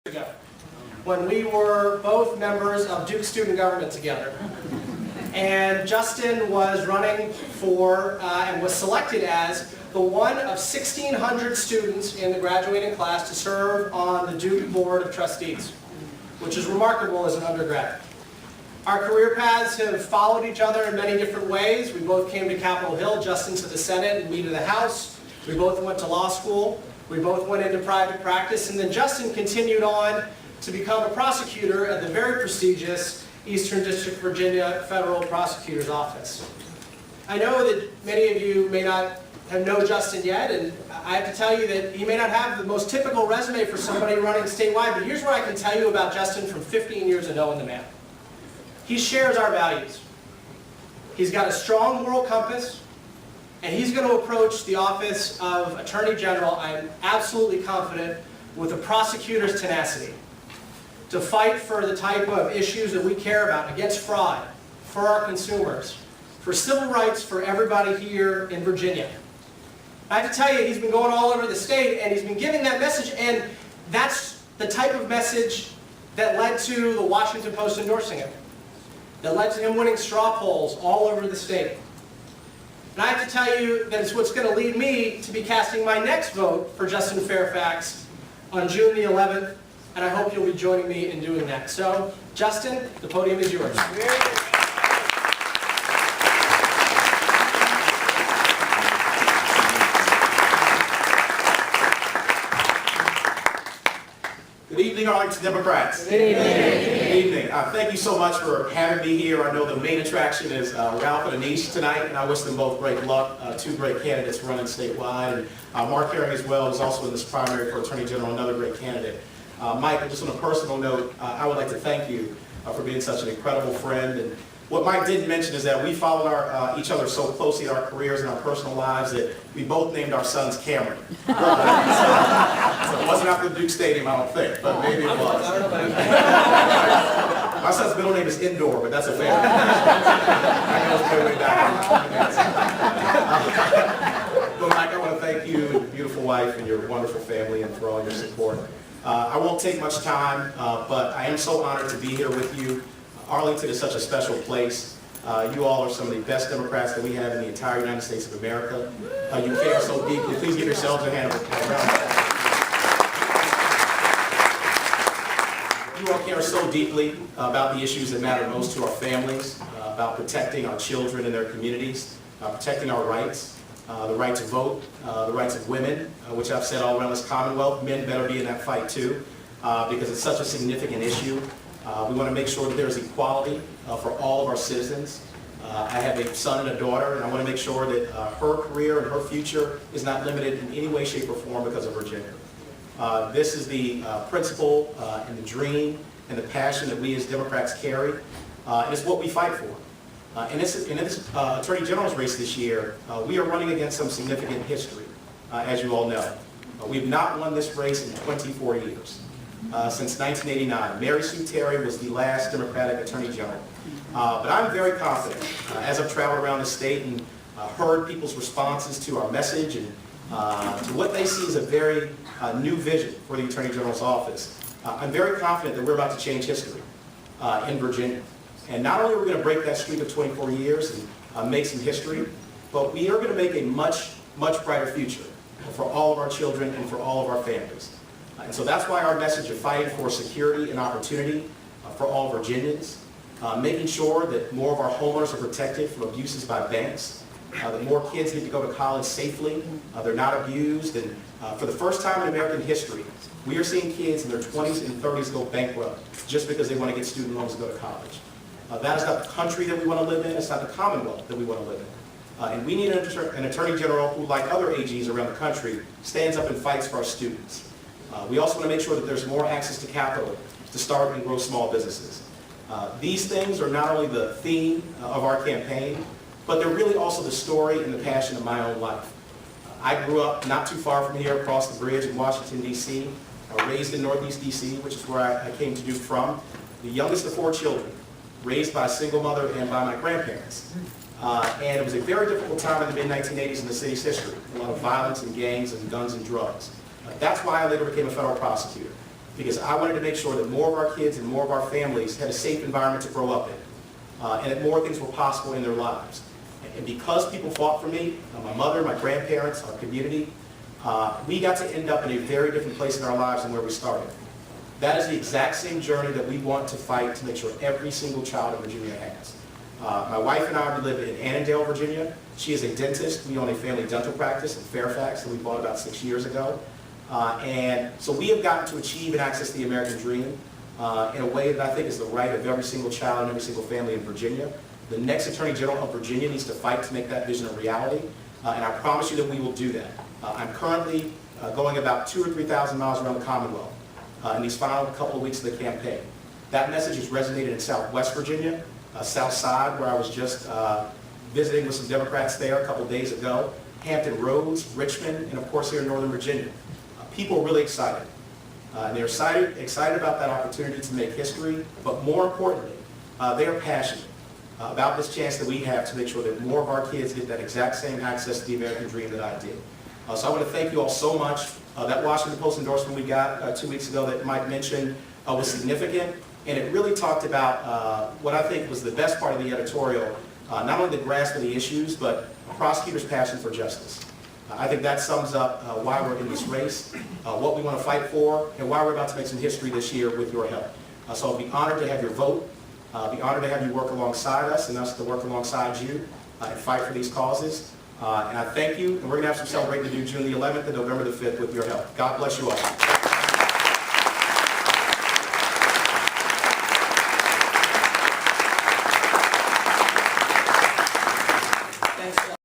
ago, when we were both members of Duke Student Government together. And Justin was running for and was selected as the one of 1,600 students in the graduating class to serve on the Duke Board of Trustees, which is remarkable as an undergrad. Our career paths have followed each other in many different ways. We both came to Capitol Hill, Justin to the Senate and me to the House. We both went to law school. We both went into private practice, and then Justin continued on to become a prosecutor at the very prestigious Eastern District, Virginia Federal Prosecutor's Office. I know that many of you may not have known Justin yet, and I have to tell you that he may not have the most typical resume for somebody running statewide, but here's what I can tell you about Justin from 15 years of knowing the man. He shares our values. He's got a strong moral compass, and he's going to approach the office of Attorney General, I'm absolutely confident, with a prosecutor's tenacity to fight for the type of issues that we care about against fraud, for our consumers, for civil rights for everybody here in Virginia. I have to tell you, he's been going all over the state, and he's been giving that message, and that's the type of message that led to the Washington Post endorsing him, that led to him winning straw polls all over the state. And I have to tell you that it's what's going to lead me to be casting my next vote for Justin Fairfax on June the 11th, and I hope you'll be joining me in doing that. So, Justin, the podium is yours. Good evening, Arlington Democrats. Good evening. Good evening. Thank you so much for having me here. I know the main attraction is Ralph and Anish tonight, and I wish them both great luck. Two great candidates running statewide. And Mark Herring as well is also in this primary for Attorney General, another great candidate. Mike, just on a personal note, I would like to thank you for being such an incredible friend. And what Mike didn't mention is that we followed each other so closely in our careers and our personal lives that we both named our sons Cameron. So it wasn't after the Duke Stadium, I don't think, but maybe it was. I don't know about My son's middle name is Indoor, but that's a family. I know it's way back. But Mike, I want to thank you and your beautiful wife and your wonderful family and for all your support. I won't take much time, but I am so honored to be here with you. Arlington is such a special place. You all are some of the best Democrats that we have in the entire United States of America. You care so deeply. Please give yourselves a hand of applause. You all care so deeply about the issues that matter most to our families, about protecting our children and their communities, protecting our rights, the right to vote, the rights of women, which I've said all around this Commonwealth. Men better be in that fight too, because it's such a significant issue. We want to make sure that there's equality for all of our citizens. I have a son and a daughter, and I want to make sure that her career and her future is not limited in any way, shape, or form because of her gender. This is the principle and the dream and the passion that we as Democrats carry, and it's what we fight for. In this Attorney General's race this year, we are running against some significant history, as you all know. We've not won this race in 24 years. Since 1989. Mary Sue Terry was the last Democratic Attorney General. But I'm very confident, as I've traveled around the state and heard people's responses to our message and to what they see as a very new vision for the Attorney General's office, I'm very confident that we're about to change history in Virginia. And not only are we going to break that streak of 24 years and make some history, but we are going to make a much, much brighter future for all of our children and for all of our families. And so that's why our message of fighting for security and opportunity for all Virginians, making sure that more of our homeowners are protected from abuses by banks, that more kids get to go to college safely, they're not abused, and for the first time in American history, we are seeing kids in their 20s and 30s go bankrupt just because they want to get student loans to go to college. That is not the country that we want to live in, it's not the Commonwealth that we want to live in. And we need an Attorney General who, like other AGs around the country, stands up and fights for our students. We also want to make sure that there's more access to capital to start and grow small businesses. These things are not only the theme of our campaign, but they're really also the story and the passion of my own life. I grew up not too far from here, across the bridge in Washington, D.C., raised in Northeast D.C., which is where I came to Duke from, the youngest of 4 children, raised by a single mother and by my grandparents. And it was a very difficult time in the mid-1980s in the city's history. A lot of violence and gangs and guns and drugs. That's why I later became a federal prosecutor. because I wanted to make sure that more of our kids and more of our families had a safe environment to grow up in, and that more things were possible in their lives. And because people fought for me, my mother, my grandparents, our community, we got to end up in a very different place in our lives than where we started. That is the exact same journey that we want to fight to make sure every single child in Virginia has. My wife and I, we live in Annandale, Virginia. She is a dentist. We own a family dental practice in Fairfax that we bought about 6 years ago. And so we have gotten to achieve and access the American dream in a way that I think is the right of every single child and every single family in Virginia. The next Attorney General of Virginia needs to fight to make that vision a reality, and I promise you that we will do that. I'm currently going about 2,000 or 3,000 miles around the Commonwealth in these final couple of weeks of the campaign. That message has resonated in Southwest Virginia, South Side, where I was just visiting with some Democrats there a couple of days ago, Hampton Roads, Richmond, and of course here in Northern Virginia. People are really excited. They're excited about that opportunity to make history, but more importantly, they are passionate about this chance that we have to make sure that more of our kids get that exact same access to the American dream that I did. So I want to thank you all so much. That Washington Post endorsement we got 2 weeks ago that Mike mentioned was significant, and it really talked about what I think was the best part of the editorial, not only the grasp of the issues, but prosecutors' passion for justice. I think that sums up why we're in this race, what we want to fight for, and why we're about to make some history this year with your help. So I'll be honored to have your vote, be honored to have you work alongside us and us to work alongside you and fight for these causes. And I thank you, and we're going to have some celebrating to do June the 11th and November the 5th with your help. God bless you all.